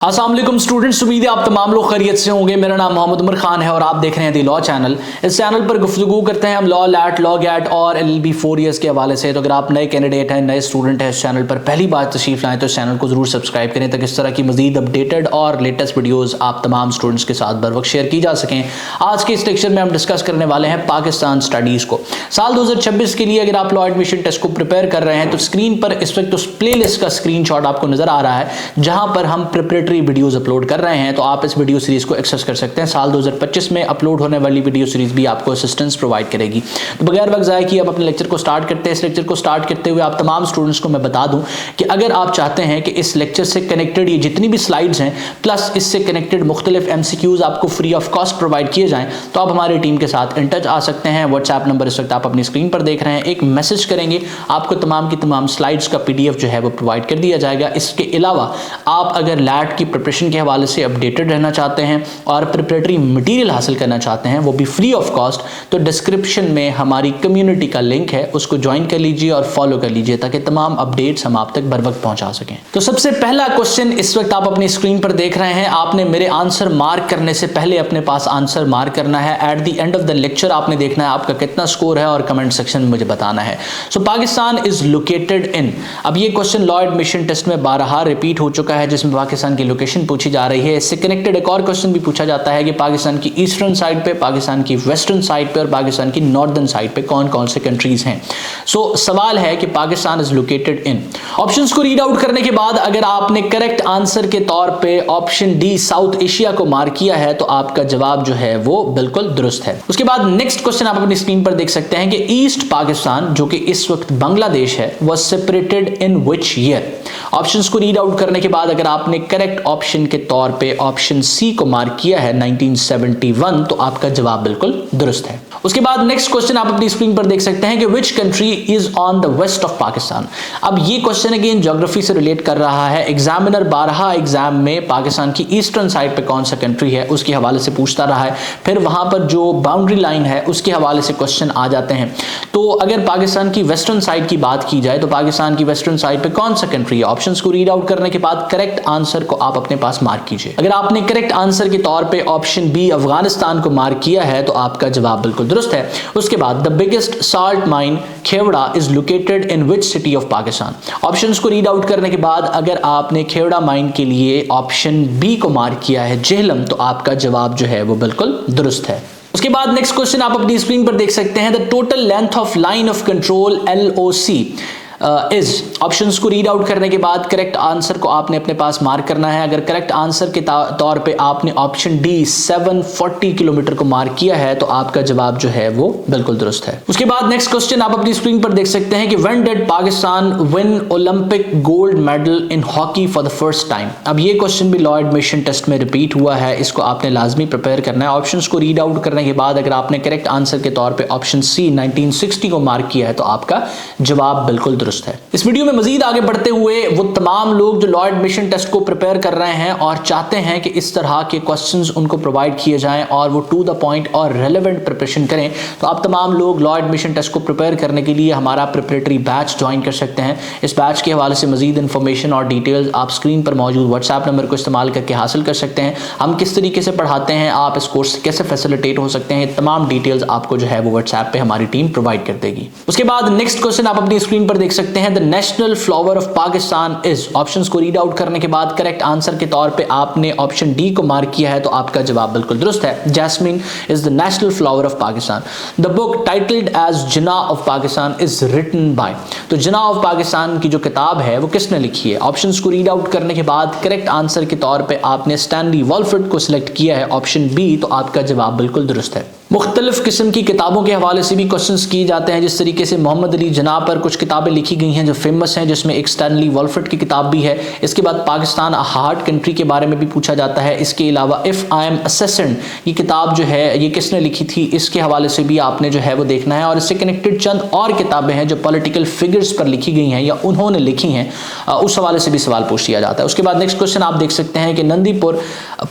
अस्सलाम वालेकुम स्टूडेंट्स, उम्मीद है आप तमाम लोग खैरियत से होंगे। मेरा नाम मोहम्मद उमर खान है और आप देख रहे हैं दी लॉ चैनल। इस चैनल पर गुफ्तगू करते हैं हम लॉ, लैट, लॉ गैट और LLB 4 ईयर्स के हवाले से। तो अगर आप नए कैंडिडेट हैं, नए स्टूडेंट हैं, इस चैनल पर पहली बार तशरीफ लाएं तो इस चैनल को जरूर सब्सक्राइब करें ताकि इस तरह की मजीद अपडेटेड और लेटेस्ट वीडियोज़ आप तमाम स्टूडेंट्स के साथ बर वक्त शेयर की जा सकें। आज के इस लेक्चर में हम डिस्कस करने वाले हैं पाकिस्तान स्टडीज़ को। साल 2026 के लिए अगर आप लॉ एडमिशन टेस्ट को प्रिपेयर कर रहे हैं तो स्क्रीन पर इस वक्त उस प्ले लिस्ट का स्क्रीन शॉट आपको नजर आ रहा है जहां पर हम प्रिपरेटरी वीडियोज अपलोड कर रहे हैं। तो आप इस वीडियो सीरीज को एक्सेस कर सकते हैं। साल 2025 में अपलोड होने वाली वीडियो सीरीज भी आपको असिस्टेंस प्रोवाइड करेगी। तो बगैर वक्त ज़ाया किए अब अपने लेक्चर को स्टार्ट करते हैं। इस लेक्चर को स्टार्ट करते हुए आप तमाम स्टूडेंट्स को मैं बता दूं कि अगर आप चाहते हैं कि इस लेक्चर से कनेक्टेड ये जितनी भी स्लाइड्स हैं प्लस इससे कनेक्टेड मुख्तलिफ MCQs आपको फ्री ऑफ कॉस्ट प्रोवाइड किए जाएं तो आप हमारी टीम के साथ इन टच आ सकते हैं। व्हाट्सएप नंबर इस वक्त आप अपनी स्क्रीन पर देख रहे हैं। एक मैसेज करेंगे, आपको तमाम की तमाम स्लाइड्स का PDF जो है वो प्रोवाइड कर दिया जाएगा। इसके अलावा आप अगर लैट की प्रिपरेशन के हवाले से अपडेटेड रहना चाहते हैं और प्रिपरेटरी मटेरियल हासिल करना चाहते हैं वो भी फ्री ऑफ कॉस्ट, तो डिस्क्रिप्शन में हमारी कम्युनिटी का लिंक है, उसको ज्वाइन कर लीजिए और फॉलो कर लीजिए ताकि तमाम अपडेट्स हम आप तक बर वक्त पहुंचा सकें। तो सबसे पहला क्वेश्चन इस वक्त आप अपनी स्क्रीन पर देख रहे हैं। आपने मेरे आंसर मार्क करने से पहले अपने पास आंसर मार्क करना है। At the end of the lecture आपने देखना है आपका कितना स्कोर है और कमेंट सेक्शन में मुझे बताना है। सो पाकिस्तान इज लोकेटेड इन, अब ये क्वेश्चन लॉ एडमिशन टेस्ट में 12 रिपीट हो चुका है जिसमें पाकिस्तान की लोकेशन पूछी जा रही है। इससे कनेक्टेड एक और क्वेश्चन भी पूछा जाता है कि पाकिस्तान की ईस्टर्न साइड पे, पाकिस्तान की वेस्टर्न साइड पे और पाकिस्तान की नॉर्दर्न साइड पे कौन कौन से कंट्रीज हैं। सो सवाल है कि Pakistan is located in. Options को रीड आउट करने के बाद अगर आपने करेक्ट आंसर के तौर पे ऑप्शन डी साउथ एशिया को मार्क किया है तो आपका जवाब जो है वो बिल्कुल दुरुस्त है। उसके बाद नेक्स्ट क्वेश्चन आप अपनी स्क्रीन पर देख सकते हैं कि ईस्ट पाकिस्तान जो कि इस वक्त बांग्लादेश है was separated in which year. Options को रीड आउट करने के बाद अगर आपने करेक्ट ऑप्शन के तौर पे ऑप्शन सी को मार्क किया है 1971 तो आपका जवाब बिल्कुल दुरुस्त है। उसके बाद नेक्स्ट क्वेश्चन आप अपनी स्क्रीन पर देख सकते हैं कि which country is on the west of Pakistan. अब ये क्वेश्चन अगेन ज्योग्राफी से रिलेट कर रहा है। एग्जामिनर 12 एग्जाम में पाकिस्तान की ईस्टर्न साइड पे कौन सा कंट्री है उसके हवाले से पूछता रहा है, फिर वहां पर जो बाउंड्री लाइन है उसके हवाले से क्वेश्चन आ जाते हैं। तो अगर पाकिस्तान की वेस्टर्न साइड की बात की जाए तो पाकिस्तान की वेस्टर्न साइड पे कौन सा कंट्री है। ऑप्शंस को रीड आउट करने के बाद करेक्ट आंसर को आप अपने पास मार्क कीजिए। अगर आपने करेक्ट आंसर के तौर पे ऑप्शन बी अफगानिस्तान को मार्क किया है तो आपका जवाब बिल्कुल दुरुस्त है। उसके बाद the biggest salt mine Khewra is located in which city of Pakistan. Options को रीड आउट करने के बाद अगर आपने खेवड़ा माइन के लिए ऑप्शन बी को मार्क किया है जेहलम तो आपका जवाब जो है वो बिल्कुल दुरुस्त है। उसके बाद नेक्स्ट क्वेश्चन आप अपनी स्क्रीन पर देख सकते हैं the total length of line of control LOC is. Options को रीड आउट करने के बाद करेक्ट आंसर को आपने अपने पास मार्क करना है। अगर करेक्ट आंसर के तौर पे आपने ऑप्शन डी 740 किलोमीटर को मार्क किया है तो आपका जवाब जो है वो बिल्कुल दुरुस्त है। उसके बाद नेक्स्ट क्वेश्चन आप अपनी स्क्रीन पर देख सकते हैं कि when did Pakistan win Olympic gold medal in hockey for the first time. अब ये क्वेश्चन भी लॉ एडमिशन टेस्ट में रिपीट हुआ है, इसको आपने लाजमी प्रिपेयर करना है। ऑप्शंस को रीड आउट करने के बाद अगर आपने करेक्ट आंसर के तौर पे ऑप्शन सी 1960 को मार्क किया है तो आपका जवाब बिल्कुल दुरुस्त है। इस वीडियो में मजीद आगे बढ़ते हुए वो तमाम लोग जो लॉ एडमिशन टेस्ट को प्रिपेयर कर रहे हैं और चाहते हैं कि इस तरह के क्वेश्चंस उनको प्रोवाइड किए जाएं और वो टू द पॉइंट और रेलेवेंट प्रिपरेशन करें, तो आप तमाम लोग लॉ एडमिशन टेस्ट को प्रिपेयर करने के लिए हमारा प्रिपरेटरी बैच ज्वाइन कर सकते हैं। इस बैच के हवाले से मजीद इन्फॉर्मेशन और डिटेल्स आप स्क्रीन पर मौजूद व्हाट्सएप नंबर को इस्तेमाल करके हासिल कर सकते हैं। हम किस तरीके से पढ़ाते हैं, आप इस कोर्स से कैसे फैसिलिटेट हो सकते हैं, तमाम डिटेल्स आपको जो है वो व्हाट्सएप पे हमारी टीम प्रोवाइड कर देगी। उसके बाद नेक्स्ट क्वेश्चन आप अपनी स्क्रीन पर देख सकते हैं the national flower of Pakistan is. Options को रीड आउट करने के बाद करेक्ट आंसर के तौर पे आपने ऑप्शन डी को मार्क किया है तो आपका जवाब बिल्कुल दुरुस्त है। Jasmine is the national flower of Pakistan. The book titled as Jinnah of Pakistan is written by. तो जिना ऑफ पाकिस्तान की जो किताब है वो किसने लिखी है। ऑप्शंस को रीड आउट करने के बाद करेक्ट आंसर के तौर पे आपने स्टैनली वॉलफर्ड को सिलेक्ट किया है ऑप्शन बी, तो आपका जवाब बिल्कुल दुरुस्त है। मुख्तलिफ किस्म की किताबों के हवाले से भी क्वेश्चंस किए जाते हैं, जिस तरीके से मोहम्मद अली जिना पर कुछ किताबें लिखी गई हैं जो फेमस हैं, जिसमें एक स्टैनली वॉलफर्ड की किताब भी है। इसके बाद पाकिस्तान अ हार्ड कंट्री के बारे में भी पूछा जाता है। इसके अलावा इफ़ आई एम असेसेंड ये किताब जो है ये किसने लिखी थी, इसके हवाले से भी आपने जो है वो देखना है। और इससे कनेक्टेड चंद और किताबें हैं जो पॉलिटिकल फिगर्स पर लिखी गई हैं या उन्होंने लिखी हैं, उस हवाले से भी सवाल पूछ लिया जाता है। उसके बाद नेक्स्ट क्वेश्चन आप देख सकते हैं कि Nandipur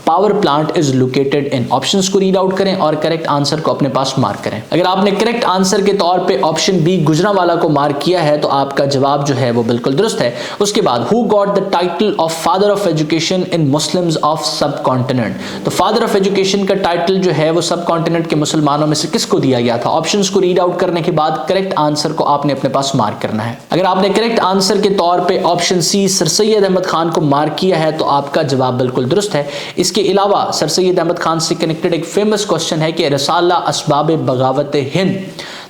power plant is located in. Options को रीड आउट करें और करेक्ट आंसर आंसर को अपने पास मार्क करें। अगर आपने करेक्ट आंसर के तौर पे ऑप्शन बी गुजरांवाला को मार्क किया है तो आपका जवाब जो है वो बिल्कुल दुरुस्त है। उसके बाद who got the title of father of education in Muslims of सब कॉन्टिनेंट, तो फादर ऑफ एजुकेशन का टाइटल जो है वो सब कॉन्टिनेंट के मुसलमानों में से किसको दिया गया था। ऑप्शंस को रीड आउट करने के बाद करेक्ट आंसर को आपने अपने पास मार्क करना है। अगर आपने करेक्ट आंसर के तौर पे option C sir Syed Ahmed Khan को मार्क किया है तो आपका जवाब बिल्कुल दुरुस्त है। इसके अलावा सर सैयद अहमद खान से कनेक्टेड एक फेमस क्वेश्चन है कि Risala Asbab Baghawat Hind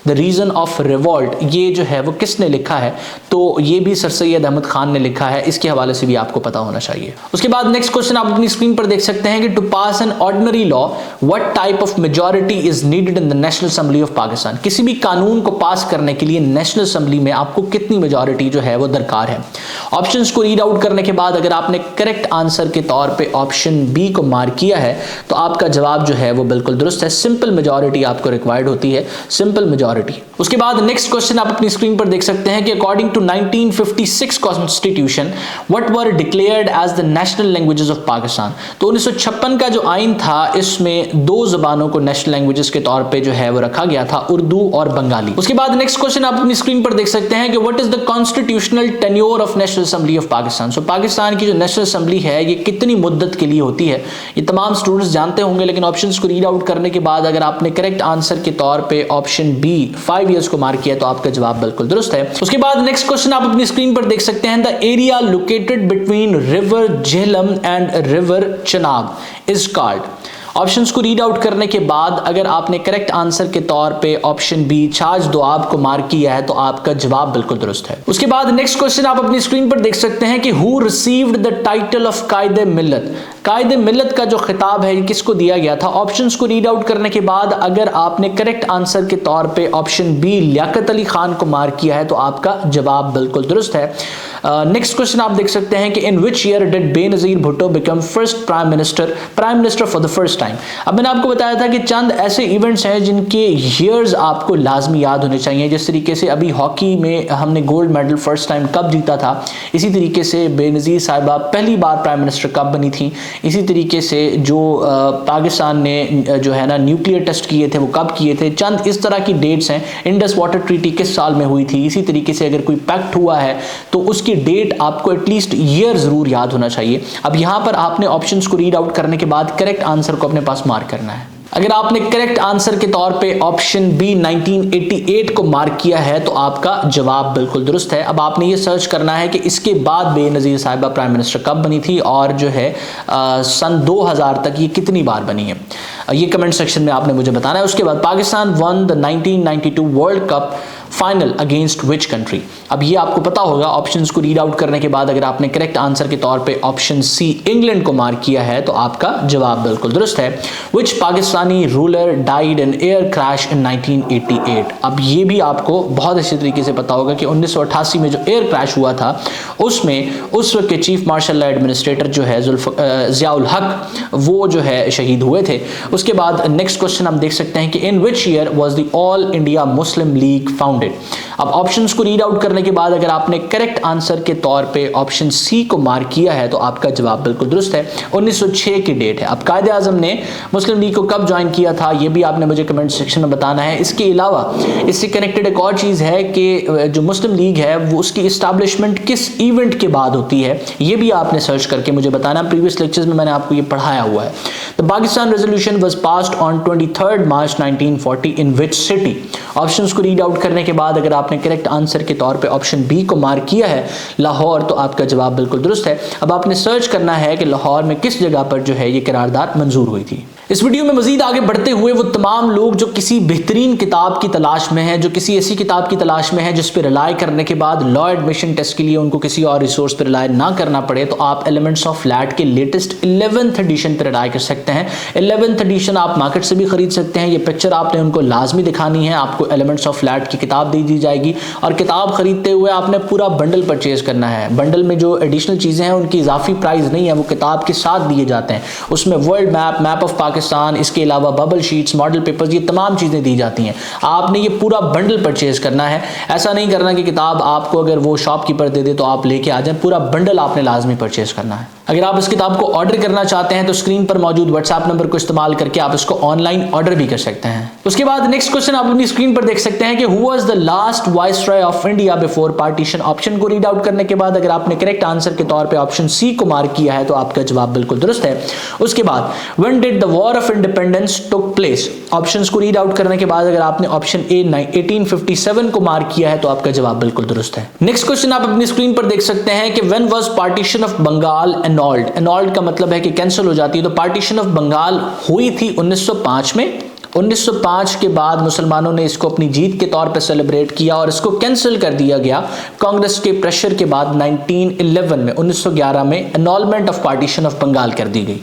the reason of revolt, ये जो है वो किसने लिखा है, तो ये भी सर सैयद अहमद खान ने लिखा है। इसके हवाले से भी आपको पता होना चाहिए। उसके बाद नेक्स्ट क्वेश्चन आप अपनी स्क्रीन पर देख सकते हैं कि to pass an ordinary law what type of majority is needed in the national assembly of Pakistan, किसी भी कानून को पास करने के लिए नेशनल असेंबली में आपको कितनी मेजॉरिटी जो है वो दरकार है। ऑप्शंस को रीड आउट करने के बाद अगर आपने करेक्ट आंसर के तौर पे ऑप्शन बी को मार्क किया है तो आपका जवाब जो है वो बिल्कुल दुरुस्त है। सिंपल मेजॉरिटी आपको रिक्वायर्ड होती है, सिंपल मेजॉरिटी। उसके बाद नेक्स्ट क्वेश्चन आप अपनी स्क्रीन पर देख सकते हैं कि according to 1956 constitution what were declared as the national languages of Pakistan, तो 1956 का जो आइन था इसमें दो जबानों को नेशनल लैंग्वेजेस के तौर पे जो है वो रखा गया था, उर्दू और बंगाली। उसके बाद नेक्स्ट क्वेश्चन आप अपनी स्क्रीन पर देख सकते हैं कि what is the constitutional tenure of national assembly of Pakistan, so Pakistan की जो नेशनल असेंबली है ये कितनी मुद्दत के लिए होती है, ये तमाम स्टूडेंट्स जानते होंगे, लेकिन ऑप्शंस को रीड आउट करने के बाद अगर आपने करेक्ट आंसर के तौर पे ऑप्शन बी 5 इयर्स को मार्क किया तो आपका जवाब बिल्कुल दुरुस्त है। उसके बाद नेक्स्ट क्वेश्चन आप अपनी स्क्रीन पर देख सकते हैं the area located between river Jhelum and river Chenab is called. Options को रीड आउट करने के बाद अगर आपने करेक्ट आंसर के तौर पे ऑप्शन बी छाछ दोआब को मार्क किया है तो आपका जवाब बिल्कुल दुरुस्त है। उसके बाद नेक्स्ट क्वेश्चन आप अपनी स्क्रीन पर देख सकते हैं कि who received the title of कायदे मिल्लत, कायदे मिल्लत का जो खिताब है किसको दिया गया था। ऑप्शंस को रीड आउट करने के बाद अगर आपने करेक्ट आंसर के तौर पे ऑप्शन बी लियाकत अली खान को मार्क किया है तो आपका जवाब बिल्कुल दुरुस्त है। नेक्स्ट क्वेश्चन आप देख सकते हैं कि in which year did Benazir Bhutto become first prime minister for the first time. अब मैंने आपको बताया था कि चंद ऐसे इवेंट्स हैं जिनके ईयर्स आपको लाजमी याद होने चाहिए। जिस तरीके से अभी हॉकी में हमने गोल्ड मेडल फर्स्ट टाइम कब जीता था, इसी तरीके से बेनजीर साहिबा पहली बार प्राइम मिनिस्टर कब बनी थी, इसी तरीके से जो पाकिस्तान ने जो है ना न्यूक्लियर टेस्ट किए थे वो कब किए थे, चंद इस तरह की डेट्स हैं। इंडस वाटर ट्रीटी किस साल में हुई थी, इसी तरीके से अगर कोई पैक्ट हुआ है तो उसकी डेट आपको एटलीस्ट ईयर जरूर याद होना चाहिए। अब यहां पर आपने ऑप्शंस को रीड आउट करने के बाद करेक्ट आंसर को अपने पास मार्क करना है। अगर आपने करेक्ट आंसर के तौर पे ऑप्शन बी 1988 को मार्क किया है तो आपका जवाब बिल्कुल दुरुस्त है। अब आपने ये सर्च करना है कि इसके बाद बेनजीर साहिबा प्राइम मिनिस्टर कब बनी थी और जो है सन 2000 तक ये कितनी बार बनी है, ये कमेंट सेक्शन में आपने मुझे बताना है। उसके बाद Pakistan one the 1992 world cup final against which country, अब ये आपको पता होगा। ऑप्शंस को रीड आउट करने के बाद अगर आपने करेक्ट आंसर के तौर पे ऑप्शन सी इंग्लैंड को मार्क किया है तो आपका जवाब बिल्कुल दुरुस्त है। Which Pakistani ruler died in air crash in 1988, अब ये भी आपको बहुत अच्छे तरीके से पता होगा कि 1988 में जो एयर क्रैश हुआ था उसमें उस वक्त के चीफ मार्शल एडमिनिस्ट्रेटर जो है ज़ियाउल हक वो जो है शहीद हुए थे। उसके बाद नेक्स्ट क्वेश्चन हम देख सकते हैं कि in which year was the All India Muslim League founded. अब ऑप्शंस को रीड आउट करने के बाद अगर आपने करेक्ट आंसर के तौर पे ऑप्शन सी को मार्क किया है तो आपका जवाब बिल्कुल दुरुस्त है। 1906 की डेट है। अब कायदे आजम ने मुस्लिम लीग को कब ज्वाइन किया था ये भी आपने मुझे कमेंट सेक्शन में बताना है। इसके अलावा इससे कनेक्टेड एक और चीज़ है कि जो मुस्लिम लीग है वो उसकी इस्टेब्लिशमेंट किस इवेंट के बाद होती है ये भी आपने सर्च करके मुझे बताना। प्रीवियस लेक्चर्स में मैंने आपको ये पढ़ाया हुआ है। The Pakistan resolution was passed on 23 March 1940 in which city. Options को रीड आउट करने के बाद अगर आपने करेक्ट आंसर के तौर पे ऑप्शन बी को मार्क किया है लाहौर तो आपका जवाब बिल्कुल दुरुस्त है। अब आपने सर्च करना है कि लाहौर में किस जगह पर जो है ये करारदाद मंजूर हुई थी। इस वीडियो में मजीद आगे बढ़ते हुए वो तमाम लोग जो किसी बेहतरीन किताब की तलाश में हैं, जो किसी ऐसी किताब की तलाश में है जिस पर रिलाई करने के बाद लॉ एडमिशन टेस्ट के लिए उनको किसी और रिसोर्स पर रिलाई ना करना पड़े, तो आप एलिमेंट्स ऑफ लैट के लेटेस्ट 11th एडिशन पर रिलाई कर सकते हैं। 11th एडिशन आप मार्केट से भी खरीद सकते हैं। ये पिक्चर आपने उनको लाजमी दिखानी है। आपको एलिमेंट्स ऑफ लैट की किताब दे दी जाएगी और किताब खरीदते हुए आपने पूरा बंडल परचेज करना है। बंडल में जो एडिशनल चीज़ें हैं उनकी इजाफी प्राइस नहीं है, वो किताब के साथ दिए जाते हैं। उसमें world map, map of Pakistan, Pakistan, इसके अलावा बबल शीट्स, मॉडल पेपर्स, ये तमाम चीज़ें दी जाती हैं। आपने ये पूरा बंडल परचेज करना है। ऐसा नहीं करना कि किताब आपको अगर वो शॉपकीपर दे दे तो आप लेके आ जाएं, पूरा बंडल आपने लाजमी परचेज करना है। अगर आप इस किताब को ऑर्डर करना चाहते हैं तो स्क्रीन पर मौजूद व्हाट्सएप नंबर को इस्तेमाल करके आप इसको ऑनलाइन ऑर्डर भी कर सकते हैं। उसके बाद नेक्स्ट क्वेश्चन आप अपनी स्क्रीन पर देख सकते हैं कि who was the last viceroy of India before partition. Option को रीड आउट करने के बाद अगर आपने करेक्ट आंसर के तौर पे ऑप्शन सी को मार्क किया है तो आपका जवाब बिल्कुल दुरुस्त है। उसके बाद when did the war of independence took place. Options को रीड आउट करने के बाद अगर आपने ऑप्शन ए 1857 को मार्क किया है तो आपका जवाब बिल्कुल दुरुस्त है। नेक्स्ट क्वेश्चन आप अपनी स्क्रीन पर देख सकते हैं कि when was partition of Bengal annulled. Annulled का मतलब है कि कैंसिल हो जाती है। तो पार्टीशन ऑफ बंगाल हुई थी 1905 में। 1905 के बाद मुसलमानों ने इसको अपनी जीत के तौर पर सेलिब्रेट किया और इसको कैंसिल कर दिया गया कांग्रेस के प्रेशर के बाद 1911 में एनॉलमेंट ऑफ पार्टीशन ऑफ बंगाल कर दी गई।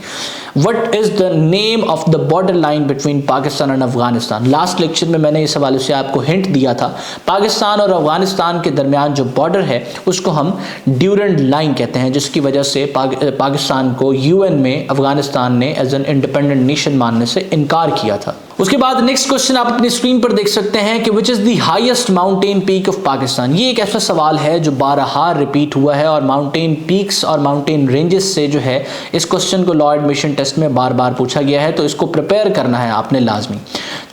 What is the name of the border line between Pakistan and Afghanistan. Last lecture में मैंने इस हवाले से आपको हिंट दिया था। पाकिस्तान और अफगानिस्तान के दरमियान जो बॉर्डर है उसको हम ड्यूरेंट लाइन कहते हैं, जिसकी वजह से पाकिस्तान को यूएन में अफगानिस्तान ने एज एन इंडिपेंडेंट नेशन मानने से इनकार किया था। उसके बाद नेक्स्ट क्वेश्चन आप अपनी स्क्रीन पर देख सकते हैं कि which is the highest mountain peak of Pakistan. ये एक ऐसा सवाल है जो बारहा रिपीट हुआ है और माउंटेन पीक्स और माउंटेन रेंजेस से जो है इस क्वेश्चन को लॉ एडमिशन टेस्ट में बार बार पूछा गया है, तो इसको प्रिपेयर करना है आपने लाजमी।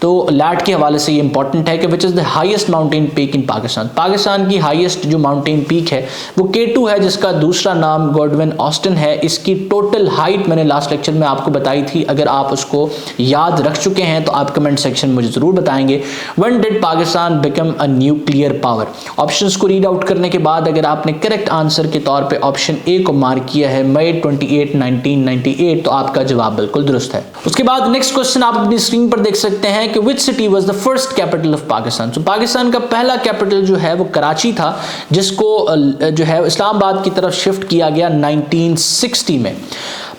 तो लैट के हवाले से ये इंपॉर्टेंट है कि which is the highest mountain peak in Pakistan. Pakistan की हाईएस्ट जो माउंटेन पीक है वो K2 है, जिसका दूसरा नाम गॉडविन ऑस्टिन है। इसकी टोटल हाइट मैंने लास्ट लेक्चर में आपको बताई थी। अगर आप उसको याद रख चुके हैं तो आप कमेंट सेक्शन में मुझे जरूर बताएंगे। When did Pakistan become a nuclear power. Options को रीड आउट करने के बाद अगर आपने करेक्ट आंसर के तौर पे ऑप्शन ए को मार्क किया है मई 28, 1998, तो आपका जवाब बिल्कुल दुरुस्त है। उसके बाद नेक्स्ट क्वेश्चन आप अपनी स्क्रीन पर देख सकते हैं कि which city was the first capital of Pakistan. तो पाकिस्तान का पहला कैपिटल जो है वो कराची था, जिसको जो है इस्लामाबाद की तरफ शिफ्ट किया गया 1960 में।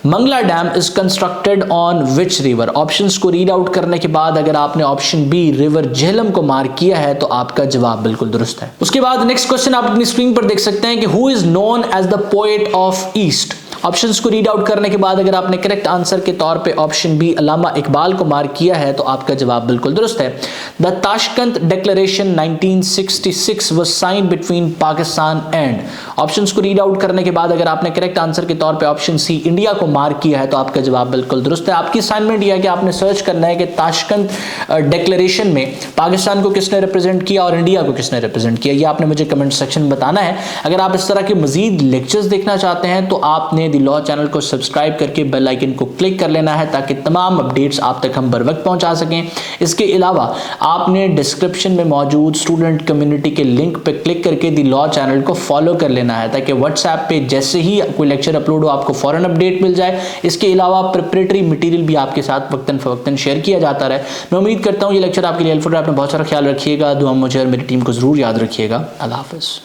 Mangla dam is constructed on which river. Options को रीड आउट करने के बाद अगर आपने ऑप्शन बी रिवर झेलम को मार्क किया है तो आपका जवाब बिल्कुल दुरुस्त है। उसके बाद नेक्स्ट क्वेश्चन आप अपनी स्क्रीन पर देख सकते हैं कि who is known as the poet of east. Options को रीड आउट करने के बाद अगर आपने करेक्ट आंसर के तौर पे ऑप्शन बी अल्लामा इकबाल को मार्क किया है तो आपका जवाब बिल्कुल दुरुस्त है। The Tashkent declaration 1966 was signed between Pakistan and. Options को रीड आउट करने के बाद अगर आपने करेक्ट आंसर के तौर पे ऑप्शन सी इंडिया को मार्क किया है तो आपका जवाब बिल्कुल दुरुस्त है। आपकी असाइनमेंट यह है कि आपने सर्च करना है कि ताशकंद डिक्लेरेशन में पाकिस्तान को किसने रिप्रेजेंट किया और इंडिया को किसने रिप्रेजेंट किया। ये आपने मुझे कमेंट सेक्शन में बताना है। अगर आप इस तरह के मजीद लेक्चर्स देखना चाहते हैं तो आपने दी लॉ चैनल को सब्सक्राइब करके बेल आइकन को क्लिक कर लेना है ताकि तमाम अपडेट्स आप तक हम बर वक्त पहुंचा सकें। इसके अलावा आपने डिस्क्रिप्शन में मौजूद स्टूडेंट कम्युनिटी के लिंक पे क्लिक करके दी लॉ चैनल को फॉलो कर लेना है ताकि व्हाट्सएप पे जैसे ही कोई लेक्चर अपलोड हो आपको फौरन अपडेट मिल जाए। इसके अलावा प्रिपरेटरी मटेरियल भी आपके साथ वक्तन फवक्तन शेयर किया जाता रहे। मैं उम्मीद करता हूँ ये लेक्चर आपके लिए हेल्पफुल है। आपने बहुत सारा ख्याल रखिएगा। दुआ मुझे और मेरी टीम को जरूर याद रखिएगा। अल्लाह हाफिज़।